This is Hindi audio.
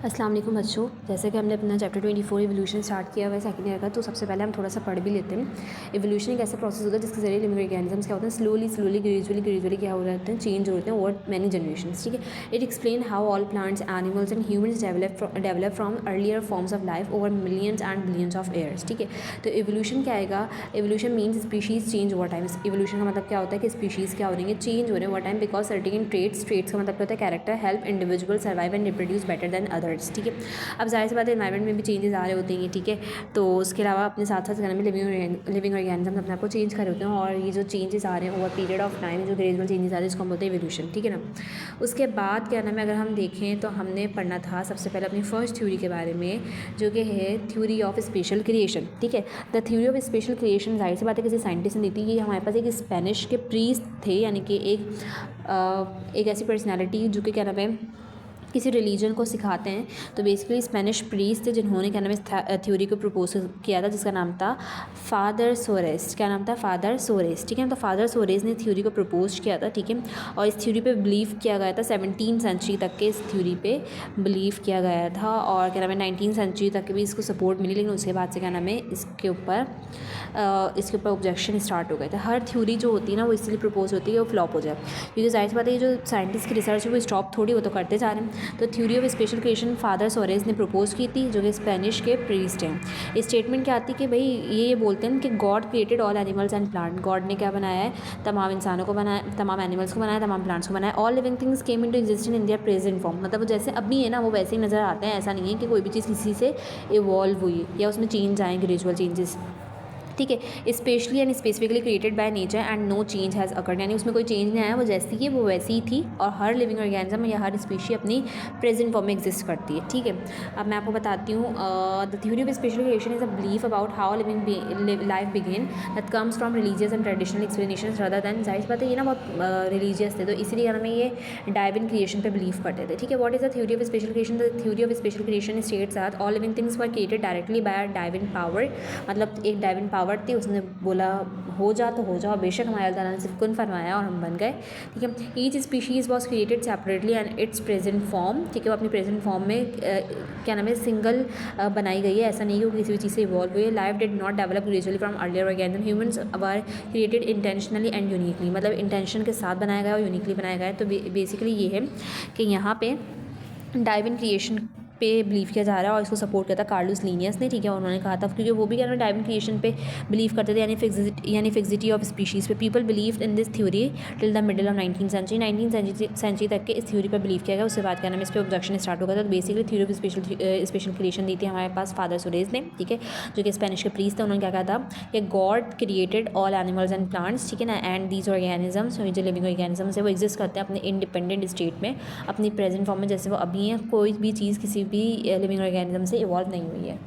अस्सलाम वालेकुम बच्चों, जैसे कि हमने अपना चैप्टर 24 इवोल्यूशन स्टार्ट किया हुआ है सेकंड ईयर का। तो सबसे पहले हम थोड़ा सा पढ़ भी लेते हैं। इवोल्यूशन एक ऐसा प्रोसेस होता है जिसके जरिए लिविंग ऑर्गेनिजम्स क्या होते हैं, स्लोली ग्रेजुअली क्या हो जाते हैं, चेंज होते हैं ओवर मैनी जनरेशंस। ठीक है, it explain how all plants, animals and humans develop from earlier forms of life over millions and billions of years. ठीक है, तो इवोल्यूशन क्या आएगा, evolution means species change over time. Evolution का मतलब क्या होता है कि स्पीशीज़ क्या हो रही है, चेंज हो रहे हैं over time because certain traits का मतलब क्या होता है, character help individual survive and reproduce better than others. ठीक है, अब जाहिर सी बात है एनवायरनमेंट में भी चेंजेस आ रहे होते हैं। ठीक है, तो उसके अलावा अपने साथ साथ में लिविंग ऑर्गेनिज्म अपने आप को चेंज कर रहे होते हैं, और ये जो चेंजेस आ रहे हैं ओवर पीरियड ऑफ टाइम, जो ग्रेजुअल चेंजेस आ रहे हैं, इसको हम बोलते हैं इवोल्यूशन। ठीक है ना। उसके बाद क्या नाम है, अगर हम देखें तो हमने पढ़ना था सबसे पहले अपनी फर्स्ट थ्योरी के बारे में, जो कि है थ्योरी ऑफ स्पेशल क्रिएशन। ठीक है, the theory of special creation जाहिर सी बात है किसी साइंटिस्ट ने दी थी। कि हमारे पास एक स्पेनिश के प्रीस्ट थे, यानी कि एक ऐसी पर्सनैलिटी जो कि क्या नाम है किसी रिलीजन को सिखाते हैं। तो बेसिकली स्पेनिश प्रीस्ट थे जिन्होंने क्या नाम है थ्योरी को प्रपोज किया था, जिसका नाम था फादर सोरेस। क्या नाम था, फादर सोरेस। ठीक है, तो फादर सोरेस ने थ्योरी को प्रपोज किया था। ठीक है, और इस थ्योरी पे बिलीव किया गया था 17वीं सेंचुरी तक के इस थ्योरी पे बिलीव किया गया था, और क्या नाम है 19वीं सेंचुरी तक भी इसको सपोर्ट मिली। लेकिन उसके बाद से क्या नाम है इसके ऊपर ऑब्जेक्शन स्टार्ट हो गए थे। हर थ्योरी जो होती है ना वो इसलिए प्रपोज होती है वो फ्लॉप हो जाए, क्योंकि जाहिर सी बात है ये जो साइंटिस्ट की रिसर्च है वो स्टॉप थोड़ी वो तो करते जा रहे हैं। तो theory of special creation father Soros ने प्रपोज की थी, जो कि स्पेनिश के प्रीस्ट हैं। स्टेटमेंट क्या आती है कि भाई ये बोलते हैं कि God created all animals and plant. God ने क्या बनाया है, तमाम इंसानों को बनाया, तमाम एनिमल्स को बनाया, तमाम प्लांट्स को बनाया। All living things came into existence in their present form. मतलब वो जैसे अभी है ना वो वैसे ही नज़र आते हैं। ऐसा नहीं है कि कोई भी चीज़ किसी से इवॉल्व हुई या उसमें चेंज आए, ग्रेजुअल चेंजेस। ठीक है, specially and specifically created by nature and no change has occurred. यानी उसमें कोई चेंज नहीं आया, वो जैसी है वो वैसी ही थी, और हर लिविंग ऑर्गेनिज्म या हर स्पीशी अपनी प्रेजेंट फॉर्म में एग्जिस्ट करती है। ठीक है, अब मैं आपको बताती हूँ the theory of special creation is a belief about how living life begin that comes from religious and traditional explanation rather than. जाहिर बात है ये ना बहुत रिलीजियस थे, तो इसीलिए हमें ये डाइविन क्रिएशन पे बिलीव करते थे। ठीक है, what is the theory of special creation, the theory of special creation states that all living things were created directly by divine power. मतलब एक डाइविन पावर थी, उसने बोला हो जा तो हो जाओ, बेशक हमारे अल्लाह ताला ने सिर्फ कुन फरमाया और हम बन गए। ठीक है, each species was created separately and it's present form. ठीक है, वो अपनी प्रेजेंट फॉर्म में क्या नाम है सिंगल बनाई गई है। ऐसा नहीं कि वो किसी भी चीज़ से इवॉल्व हुई है। Life did not develop gradually from earlier organism. Humans were created intentionally and uniquely. मतलब इंटेंशन के साथ बनाया गया और यूनिकली बनाया गया है। तो बेसिकली ये है कि यहाँ पे डाइविन क्रिएशन पे बिलीव किया जा रहा है, और इसको सपोर्ट किया था कार्लोस लीनियस ने। ठीक है, उन्होंने कहा था क्योंकि वो भी क्या डाइविन क्रिएशन पे बिलीव करते थे, यानी फिक्सिटी ऑफ स्पीशीज़ पे। People believe in this theory till the middle of 19वीं सेंचुरी। 19वीं सेंचुरी तक के इस थ्योरी पर बिलीव किया गया। उसके बाद क्या नाम इस पर ऑब्जेक्शन स्टार्ट हो गया था। तो basically theory of special creation दी थी हमारे पास फादर सोरेस ने। ठीक है, जो कि स्पेनिश के प्रीस्ट थे। उन्होंने क्या कहा था कि God created all animals and plants. ठीक है ना, एंड दीज ऑर्गेनिजम्स, जो लिविंग ऑर्गेनिजम्स है वो एग्जिस्ट करते हैं अपने इंडिपेंडेंट स्टेट में, अपनी प्रेजेंट फॉर्म में जैसे वो अभी हैं। कोई भी चीज़ किसी भी लिविंग ऑर्गेनिज्म से इवॉल्व नहीं हुई है।